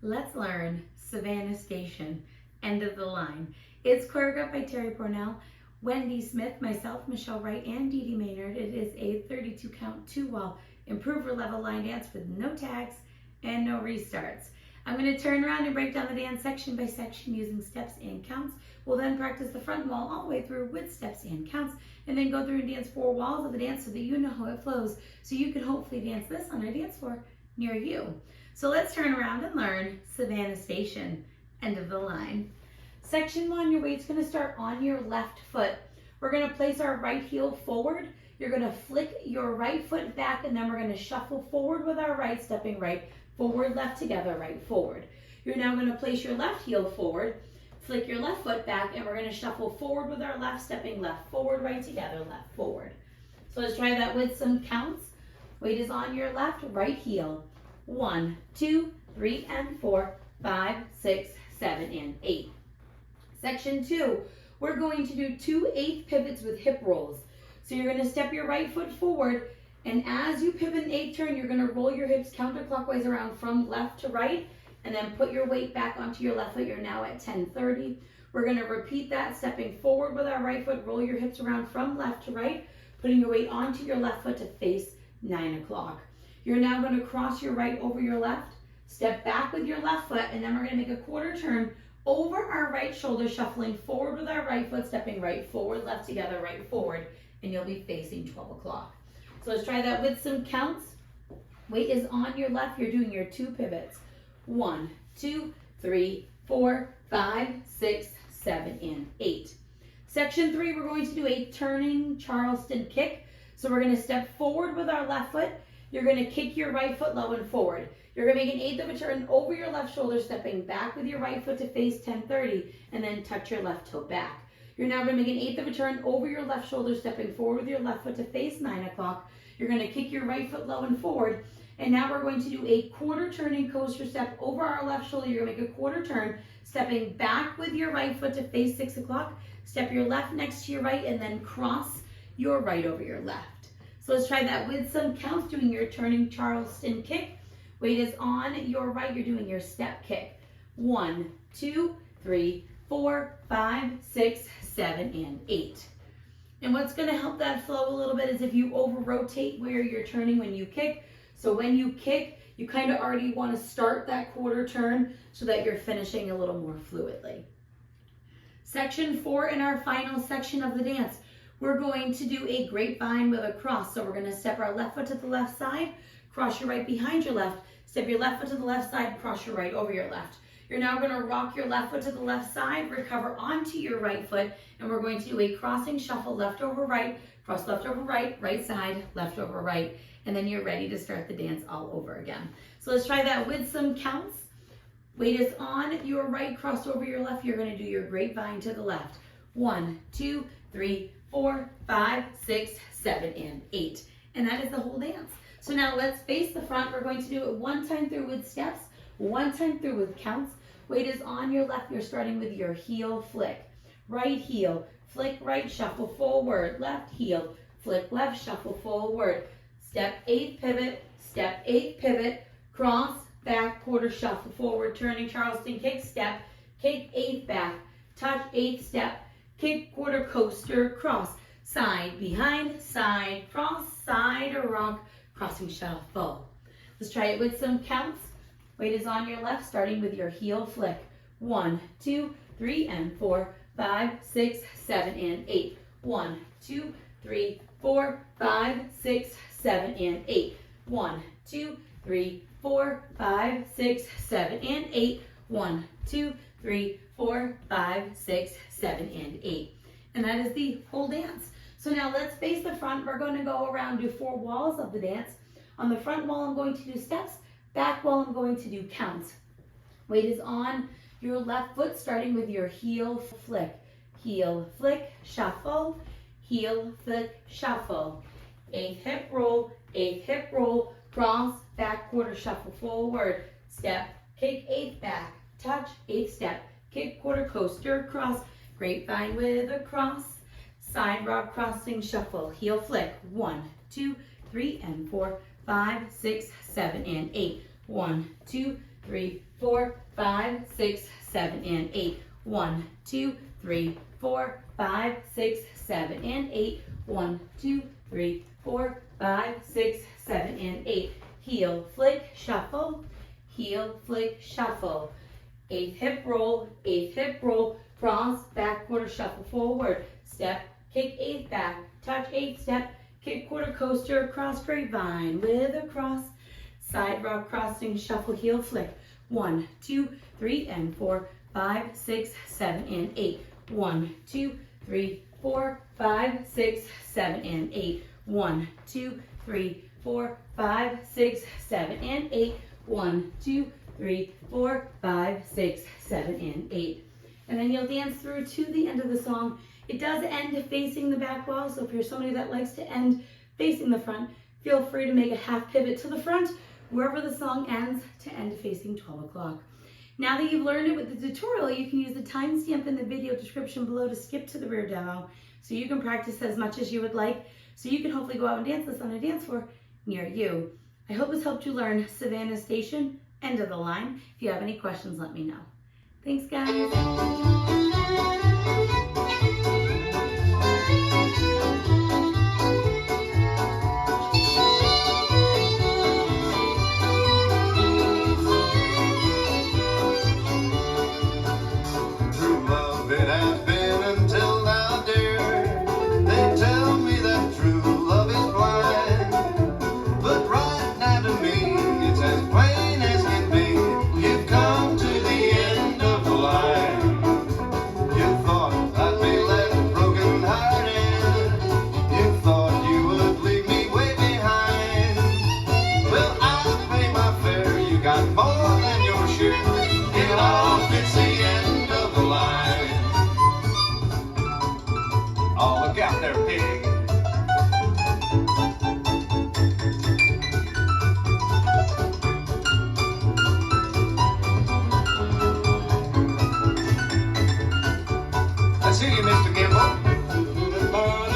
Let's learn Savannah Station, end of the line. It's choreographed by Pournelle, Wendie Smith, myself, Michelle Wright, and Dee Maynard. It is a 32 count 2-wall improver level line dance with no tags and no restarts. I'm going to turn around and break down the dance section by section using steps and counts. We'll then practice the front wall all the way through with steps and counts, and then go through and dance 4 walls of the dance so that you know how it flows, so you can hopefully dance this on a dance floor near you. So let's turn around and learn Savannah Station, end of the line. Section 1, your weight's going to start on your left foot. We're going to place our right heel forward. You're going to flick your right foot back, and then we're going to shuffle forward with our right, stepping right, forward, left, together, right, forward. You're now going to place your left heel forward, flick your left foot back, and we're going to shuffle forward with our left, stepping left, forward, right, together, left, forward. So let's try that with some counts. Weight is on your left, right heel. 1, 2, 3, and 4, 5, 6, 7, and 8. Section 2, we're going to do 2 8th pivots with hip rolls. So you're going to step your right foot forward, and as you pivot an 8th turn, you're going to roll your hips counterclockwise around from left to right, and then put your weight back onto your left foot. You're now at 10:30. We're going to repeat that, stepping forward with our right foot, roll your hips around from left to right, putting your weight onto your left foot to face 9 o'clock. You're now going to cross your right over your left, step back with your left foot, and then we're going to make a quarter turn over our right shoulder, shuffling forward with our right foot, stepping right, forward, left, together, right, forward, and you'll be facing 12 o'clock. So let's try that with some counts. Weight is on your left. You're doing your 2 pivots. 1, 2, 3, 4, 5, 6, 7, and 8. Section 3, we're going to do a turning Charleston kick. So we're going to step forward with our left foot. You're going to kick your right foot low and forward. You're going to make an 1/8 of a turn over your left shoulder, stepping back with your right foot to face 10:30, and then touch your left toe back. You're now going to make an 1/8 of a turn over your left shoulder, stepping forward with your left foot to face 9 o'clock. You're going to kick your right foot low and forward. And now we're going to do a quarter turning coaster step over our left shoulder. You're going to make a quarter turn, stepping back with your right foot to face 6 o'clock. Step your left next to your right, and then cross your right over your left. So let's try that with some counts, doing your turning Charleston kick. Weight is on your right. You're doing your step kick. 1, 2, 3, 4, 5, 6, 7, and 8. And what's going to help that flow a little bit is if you over rotate where you're turning when you kick. So when you kick, you kind of already want to start that quarter turn so that you're finishing a little more fluidly. Section 4, in our final section of the dance, we're going to do a grapevine with a cross. So we're going to step our left foot to the left side, cross your right behind your left, step your left foot to the left side, cross your right over your left. You're now going to rock your left foot to the left side, recover onto your right foot, and we're going to do a crossing shuffle, left over right, cross left over right, right side, left over right, and then you're ready to start the dance all over again. So let's try that with some counts. Weight is on your right, cross over your left. You're going to do your grapevine to the left. 1, 2, 3, 4, 5, 6, 7, and 8. And that is the whole dance. So now let's face the front. We're going to do it 1 time through with steps, 1 time through with counts. Weight is on your left. You're starting with your heel flick. Right heel, flick right, shuffle forward. Left heel, flick left, shuffle forward. Step 8th pivot, step 8th pivot, cross, back, quarter shuffle forward, turning Charleston kick, step, kick 8th back, touch 8th step, kick, quarter coaster, cross, side, behind, side, cross, side, rock, crossing shuffle. Let's try it with some counts. Weight is on your left, starting with your heel flick. 1, 2, 3, and 4, 5, 6, 7, and 8. 1, 2, 3, 4, 5, 6, 7, and 8. 1, 2, 3, 4, 5, 6, 7, and 8. 1, 2, 3, 4, 5, 6, 7, and 8. And that is the whole dance. So now let's face the front. We're going to go around, do 4 walls of the dance. On the front wall, I'm going to do steps. Back wall, I'm going to do counts. Weight is on your left foot, starting with your heel flick. Heel flick, shuffle, heel flick, shuffle. 8th hip roll, 8th hip roll, cross, back, quarter shuffle forward. Step, kick 8th back, touch, 8th step, kick, quarter coaster, cross, grapevine with a cross, side rock crossing shuffle, heel flick. 1, 2, 3, and 4, 5, 6, 7, and 8. 1, 2, 3, 4, 5, 6, 7, and 8. 1, 2, 3, 4, 5, 6, 7, and 8. 1, 2, 3, 4, 5, 6, 7, and 8. Heel, flick, shuffle. Heel, flick, shuffle. 8th hip roll, cross, back, quarter, shuffle, forward. Step, kick 8th back, touch 8th step, kick quarter coaster, cross grapevine with a cross. Side rock crossing, shuffle, heel, flick. 1, 2, 3, and 4, 5, 6, 7, and 8. 1, 2, 3, 4, 5, 6, 7, and 8. 1, 2, 3, 4, 5, 6, 7, and 8. 1, 2, 3, 4, 5, 6, 7, and 8. And then you'll dance through to the end of the song. It does end facing the back wall, so if you're somebody that likes to end facing the front, feel free to make a half pivot to the front wherever the song ends to end facing 12 o'clock. Now that you've learned it with the tutorial, you can use the timestamp in the video description below to skip to the rear demo so you can practice as much as you would like, so you can hopefully go out and dance this on a dance floor near you. I hope this helped you learn Savannah Station, end of the line. If you have any questions, let me know. Thanks, guys. Oh, look out there, pig. I see you, Mr. Gimble.